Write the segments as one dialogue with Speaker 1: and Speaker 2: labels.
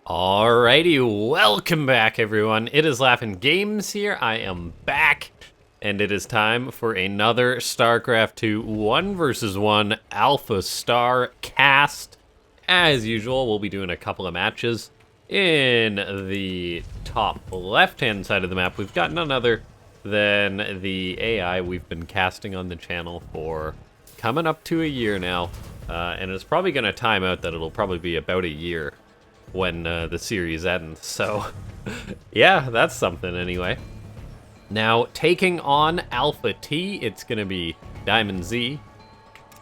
Speaker 1: Alrighty, welcome back everyone. It is LaughNgamez here. I am back, and it is time for another Starcraft 2 1 vs 1 AlphaStar cast. As usual, we'll be doing a couple of matches. In the top left-hand side of the map, we've got none other than the AI we've been casting on the channel for coming up to a year now. And it's probably going to time out that it'll probably be about a year when the series ends. So, yeah, that's something anyway. Now, taking on Alpha T, it's going to be Diamond Z.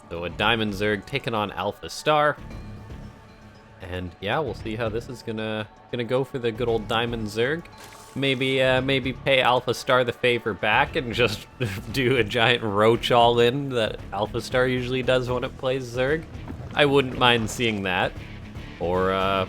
Speaker 1: So a Diamond Zerg taking on AlphaStar. And yeah, we'll see how this is gonna go for the good old Diamond Zerg. Maybe pay AlphaStar the favor back and just do a giant roach all-in that AlphaStar usually does when it plays Zerg. I wouldn't mind seeing that. Or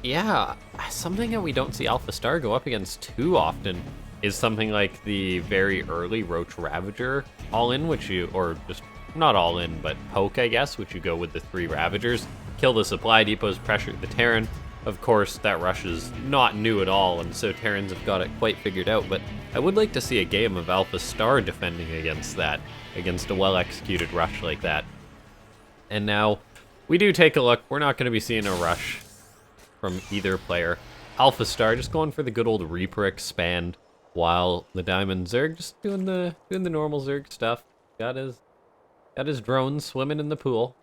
Speaker 1: yeah, something that we don't see AlphaStar go up against too often is something like the very early Roach Ravager all-in, which you, or just not all-in, but poke, I guess, which you go with the 3 Ravagers, kill the supply depots, pressure the Terran. Of course, that rush is not new at all, and so Terrans have got it quite figured out, but I would like to see a game of AlphaStar defending against that, against a well-executed rush like that. And now, we do take a look. We're not going to be seeing a rush from either player. AlphaStar just going for the good old Reaper expand, while the Diamond Zerg just doing the normal Zerg stuff. Got his drone swimming in the pool,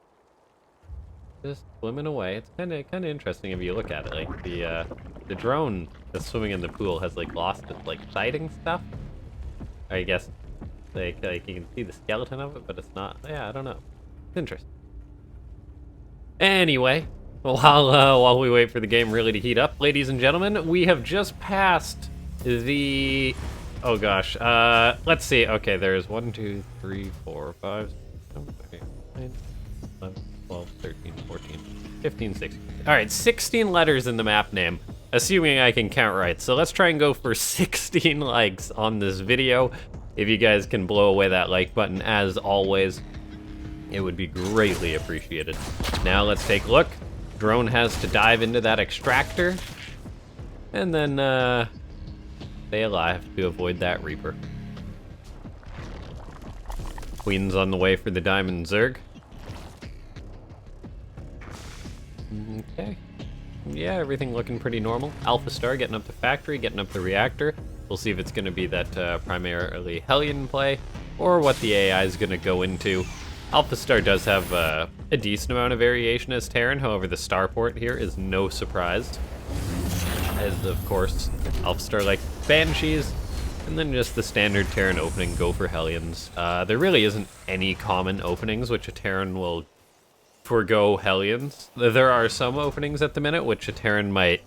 Speaker 1: just swimming away. It's kind of interesting if you look at it. Like the drone that's swimming in the pool has like lost its like sighting stuff. I guess like you can see the skeleton of it, but it's not. Yeah, I don't know. It's interesting. Anyway, while we wait for the game really to heat up, ladies and gentlemen, we have just passed the... Oh gosh, let's see. Okay, there's 1, 2, 3, 4, 5, 7, 8, 9, 11, 12, 13, 14, 15, 16. All right, 16 letters in the map name, assuming I can count right. So let's try and go for 16 likes on this video. If you guys can blow away that like button, as always, it would be greatly appreciated. Now let's take a look. Drone has to dive into that extractor, and then stay alive to avoid that Reaper. Queen's on the way for the Diamond Zerg. Okay. Yeah, everything looking pretty normal. AlphaStar getting up the factory, getting up the reactor. We'll see if it's going to be that primarily Hellion play, or what the AI is going to go into. AlphaStar does have a decent amount of variation as Terran, however the starport here is no surprise. As, of course, AlphaStar like Banshees, and then just the standard Terran opening, go for Hellions. There really isn't any common openings which a Terran will forgo Hellions. There are some openings at the minute which a Terran might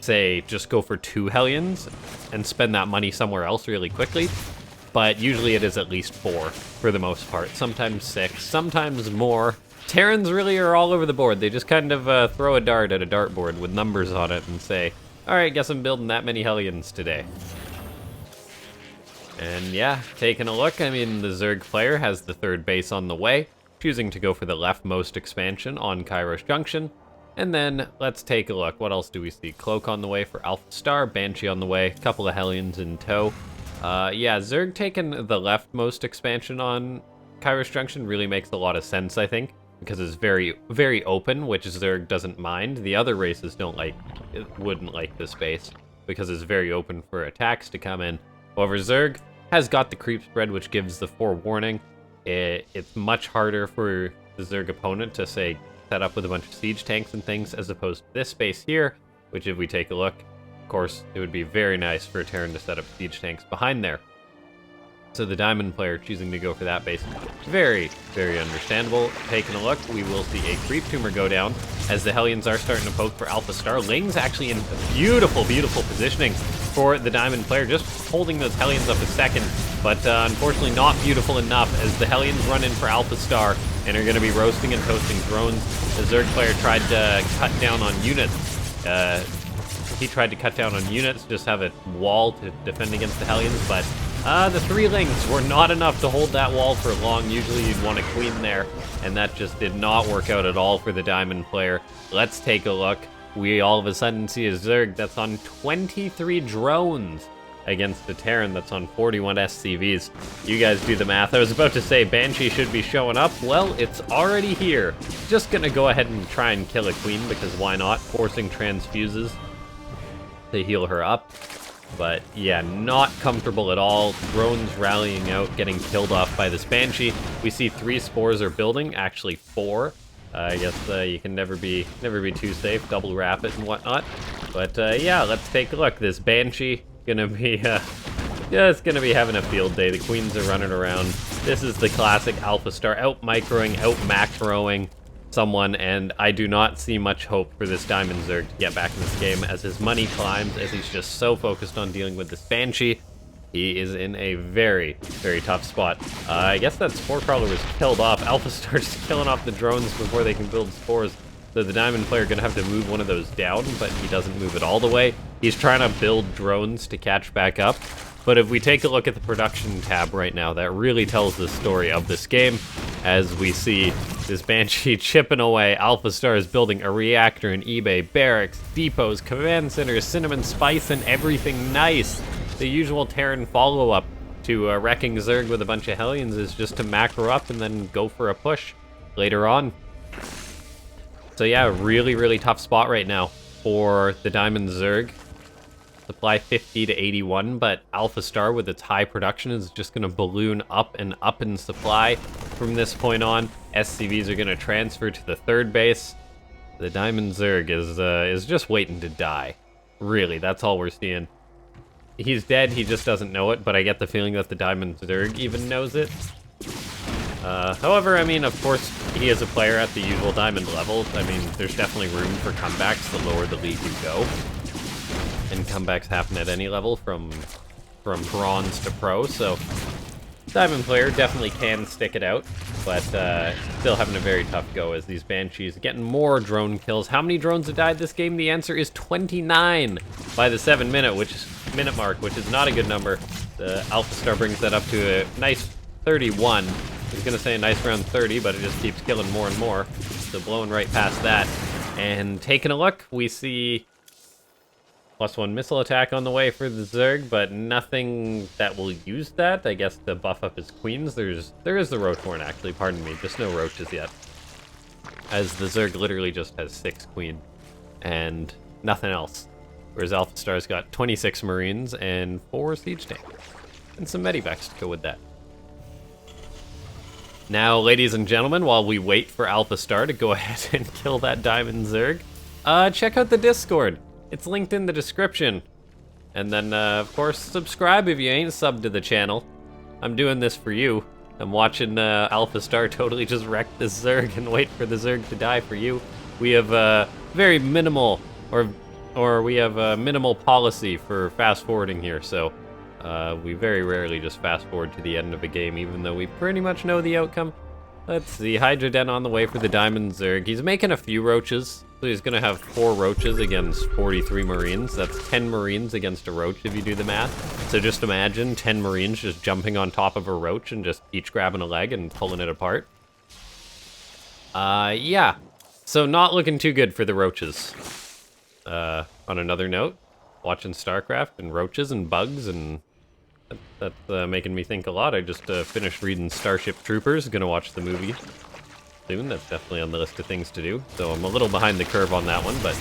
Speaker 1: say just go for 2 Hellions and spend that money somewhere else really quickly, but usually it is at least 4 for the most part, sometimes 6, sometimes more. Terrans really are all over the board. They just kind of throw a dart at a dartboard with numbers on it and say, alright, guess I'm building that many Hellions today. And yeah, taking a look, I mean, the Zerg player has the 3rd base on the way, choosing to go for the leftmost expansion on Kairos Junction. And then, let's take a look. What else do we see? Cloak on the way for AlphaStar, Banshee on the way, a couple of Hellions in tow. Yeah, Zerg taking the leftmost expansion on Kairos Junction really makes a lot of sense, I think, because it's very, very open, which Zerg doesn't mind. The other races wouldn't like this base, because it's very open for attacks to come in. However, Zerg has got the creep spread, which gives the forewarning. It's much harder for the Zerg opponent to, say, set up with a bunch of siege tanks and things, as opposed to this base here, which if we take a look, of course, it would be very nice for a Terran to set up siege tanks behind there. So the Diamond player choosing to go for that base, very, very understandable. Taking a look, we will see a creep tumor go down as the Hellions are starting to poke for AlphaStar. Ling's actually in beautiful, beautiful positioning for the Diamond player, just holding those Hellions up a second, but unfortunately not beautiful enough as the Hellions run in for AlphaStar and are going to be roasting and toasting drones. The Zerg player tried to cut down on units. He tried to cut down on units, just have a wall to defend against the Hellions, but the 3 Lings were not enough to hold that wall for long. Usually you'd want a queen there, and that just did not work out at all for the Diamond player. Let's take a look. we all of a sudden see a Zerg that's on 23 drones against a Terran that's on 41 SCVs. You guys do the math. I was about to say Banshee should be showing up. Well, it's already here. Just gonna go ahead and try and kill a Queen, because why not? Forcing transfuses to heal her up. But yeah, not comfortable at all. Drones rallying out, getting killed off by this Banshee. We see 3 spores are building, actually 4. I guess you can never be too safe, double wrap it and whatnot. But yeah, let's take a look. This Banshee gonna be it's gonna be having a field day. The Queens are running around. This is the classic AlphaStar, out microing, out macroing someone, and I do not see much hope for this Diamond Zerg to get back in this game as his money climbs, as he's just so focused on dealing with this Banshee. He is in a very, very tough spot. I guess that Spore Crawler was killed off. AlphaStar just killing off the drones before they can build spores. So the Diamond player gonna have to move one of those down, but he doesn't move it all the way. He's trying to build drones to catch back up. But if we take a look at the production tab right now, that really tells the story of this game. As we see this Banshee chipping away, AlphaStar is building a reactor, an eBay, barracks, depots, command centers, cinnamon spice, and everything nice. The usual Terran follow-up to wrecking Zerg with a bunch of Hellions is just to macro up and then go for a push later on. So yeah, really, really tough spot right now for the Diamond Zerg. Supply 50 to 81, but AlphaStar with its high production is just going to balloon up and up in supply from this point on. SCVs are going to transfer to the 3rd base. The Diamond Zerg is just waiting to die. Really, that's all we're seeing. He's dead, he just doesn't know it, but I get the feeling that the Diamond Zerg even knows it. However, I mean, of course, he is a player at the usual Diamond level. I mean, there's definitely room for comebacks the lower the league you go. And comebacks happen at any level, from bronze to pro, so Diamond player definitely can stick it out, but still having a very tough go as these Banshees getting more drone kills. How many drones have died this game? The answer is 29 by the 7-minute mark, which is not a good number. The AlphaStar brings that up to a nice 31. I was gonna say a nice round 30, but it just keeps killing more and more. So blowing right past that. And taking a look, we see +1 missile attack on the way for the Zerg, but nothing that will use that. I guess to buff up his Queens. There is the Rotorn, actually, pardon me, just no Roaches yet. As the Zerg literally just has 6 Queen and nothing else. Whereas AlphaStar's got 26 Marines and 4 Siege Tank. And some Medivacs to go with that. Now, ladies and gentlemen, while we wait for AlphaStar to go ahead and kill that Diamond Zerg, check out the Discord. It's linked in the description. And then, of course, subscribe if you ain't subbed to the channel. I'm doing this for you. I'm watching AlphaStar totally just wreck this Zerg and wait for the Zerg to die for you. We have very minimal, or we have a minimal policy for fast forwarding here, so we very rarely just fast forward to the end of a game, even though we pretty much know the outcome. Let's see, Hydra Den on the way for the Diamond Zerg. He's making a few Roaches, so he's gonna have 4 Roaches against 43 Marines. That's 10 Marines against a Roach if you do the math. So just imagine 10 Marines just jumping on top of a Roach and just each grabbing a leg and pulling it apart. Yeah. So not looking too good for the Roaches. On another note, watching Starcraft and Roaches and bugs, and that's making me think a lot. I just finished reading Starship Troopers, gonna watch the movie soon. That's definitely on the list of things to do. So I'm a little behind the curve on that one, but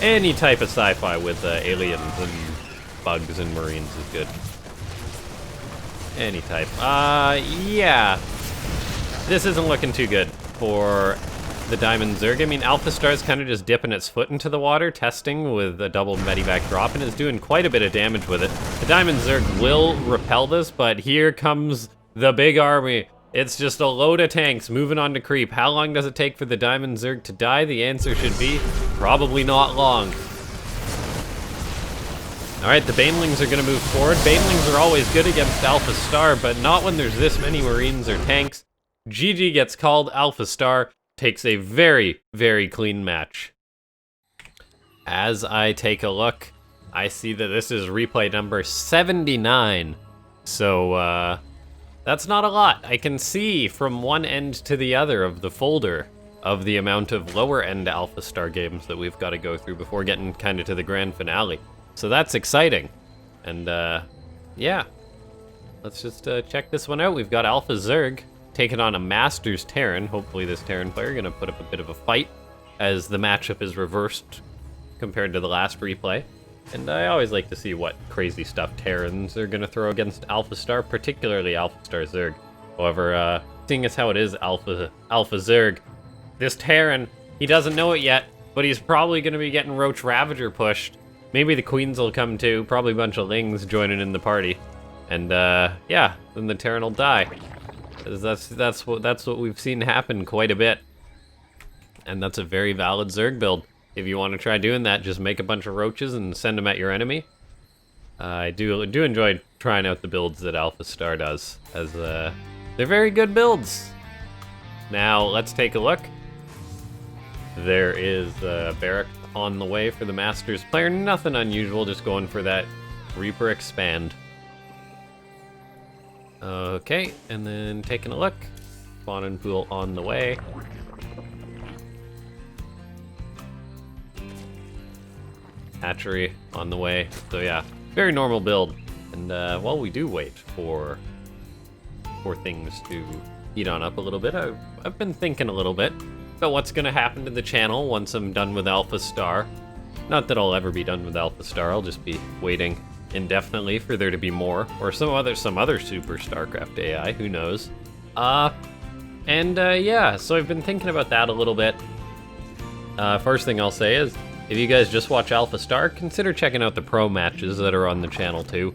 Speaker 1: any type of sci-fi with aliens and bugs and Marines is good. Any type. Yeah. This isn't looking too good for the Diamond Zerg. I mean, AlphaStar's kind of just dipping its foot into the water, testing with a double Medivac drop, and is doing quite a bit of damage with it. The Diamond Zerg will repel this, but here comes the big army. It's just a load of tanks moving on to creep. How long does it take for the Diamond Zerg to die? The answer should be probably not long. Alright, the Banelings are going to move forward. Banelings are always good against AlphaStar, but not when there's this many Marines or tanks. GG gets called. AlphaStar takes a very, very clean match. As I take a look, I see that this is replay number 79. So, that's not a lot. I can see from one end to the other of the folder of the amount of lower-end AlphaStar games that we've got to go through before getting kind of to the grand finale. So that's exciting. And, yeah. Let's just check this one out. We've got Alpha Zerg taking on a Masters Terran. Hopefully this Terran player going to put up a bit of a fight as the matchup is reversed compared to the last replay. And I always like to see what crazy stuff Terrans are going to throw against AlphaStar, particularly AlphaStar Zerg. However, seeing as how it is Alpha Zerg, this Terran, he doesn't know it yet, but he's probably going to be getting Roach Ravager pushed. Maybe the Queens will come too, probably a bunch of Lings joining in the party. And, yeah, then the Terran will die. That's what we've seen happen quite a bit. And that's a very valid Zerg build. If you want to try doing that, just make a bunch of roaches and send them at your enemy. I do enjoy trying out the builds that AlphaStar does, as they're very good builds. Now, let's take a look. There is a barrack on the way for the Masters player. Nothing unusual, just going for that Reaper Expand. Okay, and then taking a look. Spawning pool on the way. Hatchery on the way. So yeah, very normal build. And while we do wait for things to heat on up a little bit, I've been thinking a little bit about what's going to happen to the channel once I'm done with AlphaStar. Not that I'll ever be done with AlphaStar, I'll just be waiting indefinitely for there to be more, or some other super Starcraft AI, who knows. Yeah, so I've been thinking about that a little bit. First thing I'll say is, if you guys just watch AlphaStar, consider checking out the pro matches that are on the channel too.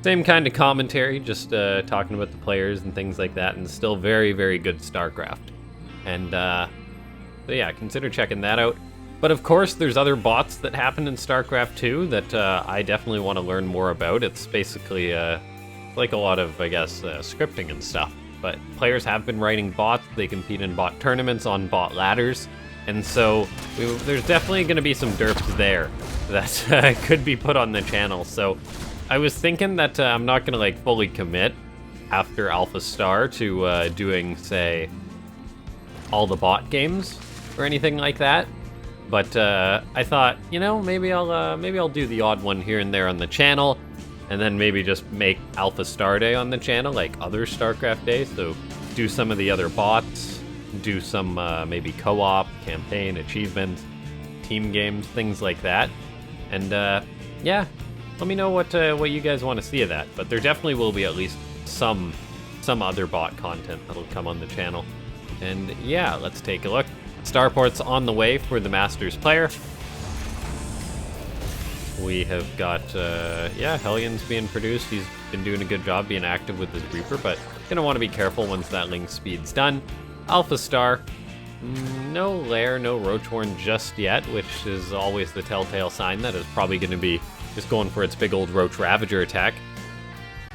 Speaker 1: Same kind of commentary, just talking about the players and things like that, and still very, very good Starcraft. And so yeah, consider checking that out. But of course, there's other bots that happen in StarCraft 2 that I definitely want to learn more about. It's basically like a lot of, I guess, scripting and stuff. But players have been writing bots. They compete in bot tournaments on bot ladders. And so there's definitely going to be some derps there that could be put on the channel. So I was thinking that I'm not going to like fully commit after AlphaStar to doing, say, all the bot games or anything like that. But I thought, you know, maybe I'll do the odd one here and there on the channel, and then maybe just make AlphaStar Day on the channel like other StarCraft days. So do some of the other bots, do some maybe co-op, campaign, achievements, team games, things like that. And yeah, let me know what you guys want to see of that. But there definitely will be at least some other bot content that'll come on the channel. And yeah, let's take a look. Starport's on the way for the Masters player. We have got, yeah, Hellion's being produced. He's been doing a good job being active with his Reaper, but gonna want to be careful once that Ling speed's done. AlphaStar, no Lair, no Roachhorn just yet, which is always the telltale sign that it's probably gonna be just going for its big old Roach Ravager attack.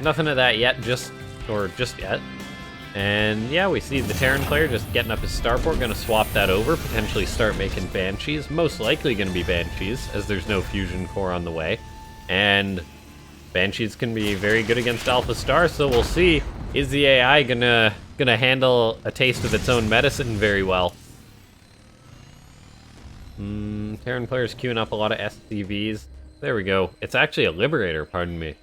Speaker 1: Nothing of that yet, just yet. And yeah, we see the Terran player just getting up his starport, gonna swap that over, potentially start making Banshees. Most likely gonna be Banshees, as there's no fusion core on the way. And Banshees can be very good against AlphaStar, so we'll see. Is the AI gonna handle a taste of its own medicine very well? Terran player's queuing up a lot of SCVs. There we go. It's actually a Liberator, pardon me.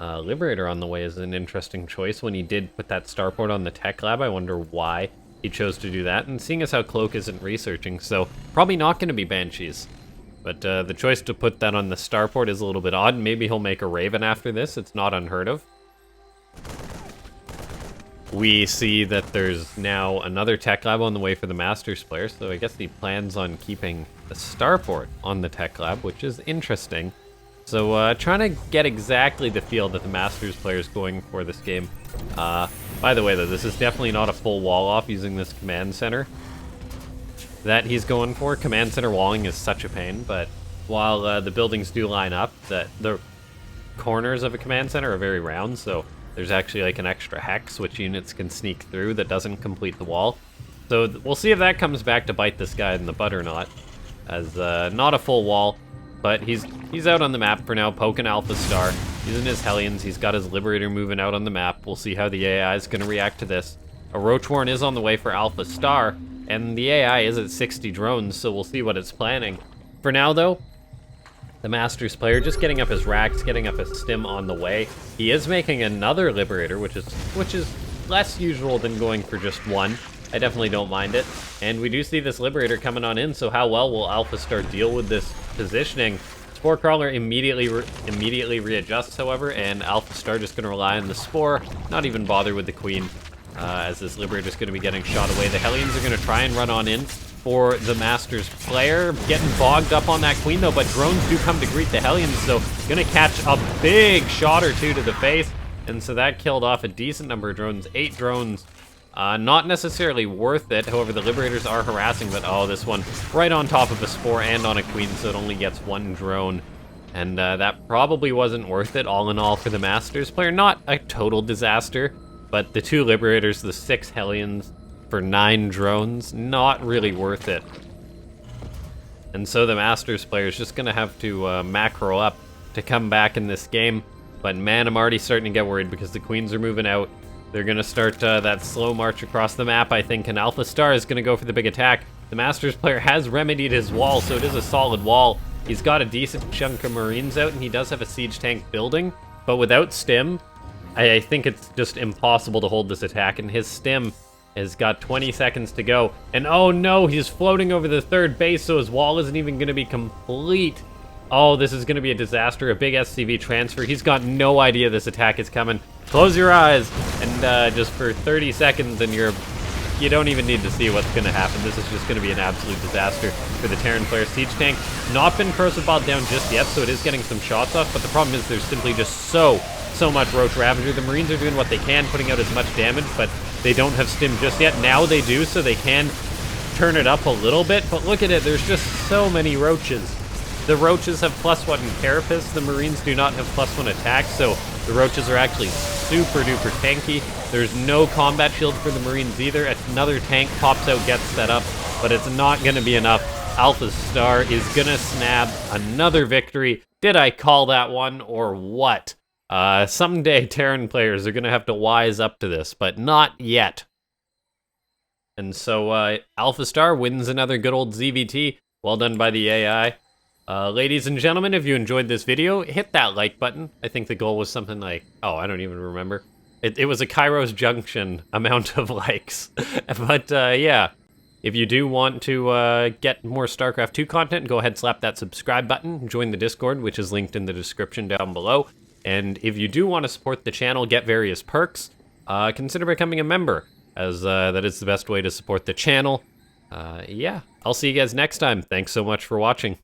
Speaker 1: Liberator on the way is an interesting choice. When he did put that starport on the tech lab, I wonder why he chose to do that. And seeing as how Cloak isn't researching, so probably not going to be Banshees. But the choice to put that on the starport is a little bit odd. Maybe he'll make a Raven after this. It's not unheard of. We see that there's now another tech lab on the way for the Masters player, so I guess he plans on keeping the starport on the tech lab, which is interesting. So trying to get exactly the feel that the Masters player is going for this game. By the way, though, this is definitely not a full wall off using this command center that he's going for. Command center walling is such a pain, but while the buildings do line up, the corners of a command center are very round, so there's actually like an extra hex which units can sneak through that doesn't complete the wall. So we'll see if that comes back to bite this guy in the butt or not, as not a full wall. But he's out on the map for now, poking AlphaStar, using his Hellions. He's got his Liberator moving out on the map. We'll see how the AI is going to react to this. A Roachhorn is on the way for AlphaStar, and the AI is at 60 drones, so we'll see what it's planning. For now, though, the Masters player just getting up his racks, getting up his stim on the way. He is making another Liberator, which is less usual than going for just one. I definitely don't mind it. And we do see this Liberator coming on in, so how well will AlphaStar deal with this positioning? Spore Crawler immediately readjusts, however, and AlphaStar just going to rely on the Spore, not even bother with the Queen, as this Liberator is going to be getting shot away. The Hellions are going to try and run on in for the Masters player. Getting bogged up on that Queen, though, but drones do come to greet the Hellions, so going to catch a big shot or two to the face, and so that killed off a decent number of drones, 8 drones. Not necessarily worth it. However, the Liberators are harassing, but oh, this one right on top of a Spore and on a Queen, so it only gets 1 drone. And that probably wasn't worth it, all in all, for the Masters player. Not a total disaster, but the 2 Liberators, the 6 Hellions for 9 drones, not really worth it. And so the Masters player is just going to have to macro up to come back in this game. But man, I'm already starting to get worried because the Queens are moving out. They're going to start that slow march across the map, I think, and AlphaStar is going to go for the big attack. The Masters player has remedied his wall, so it is a solid wall. He's got a decent chunk of Marines out, and he does have a siege tank building, but without stim, I think it's just impossible to hold this attack, and his stim has got 20 seconds to go. And oh no, he's floating over the 3rd base, so his wall isn't even going to be complete. Oh, this is going to be a disaster, a big SCV transfer. He's got no idea this attack is coming. Close your eyes, and just for 30 seconds, and you don't even need to see what's going to happen. This is just going to be an absolute disaster for the Terran player. Siege tank not been corrosive balled down just yet, so it is getting some shots off, but the problem is there's simply just so much Roach Ravager. The Marines are doing what they can, putting out as much damage, but they don't have stim just yet. Now they do, so they can turn it up a little bit, but look at it, there's just so many Roaches. The Roaches have +1 carapace, the Marines do not have +1 attack, so the Roaches are actually super duper tanky. There's no combat shield for the Marines either. Another tank pops out, gets set up, but it's not going to be enough. AlphaStar is going to snap another victory. Did I call that one, or what? Someday Terran players are going to have to wise up to this, but not yet. And so AlphaStar wins another good old ZVT. Well done by the AI. Ladies and gentlemen, if you enjoyed this video, hit that like button. I think the goal was something like, oh, I don't even remember. It was a Kairos Junction amount of likes. But yeah, if you do want to get more StarCraft 2 content, go ahead, slap that subscribe button, join the Discord, which is linked in the description down below. And if you do want to support the channel, get various perks, consider becoming a member, as that is the best way to support the channel. Yeah, I'll see you guys next time. Thanks so much for watching.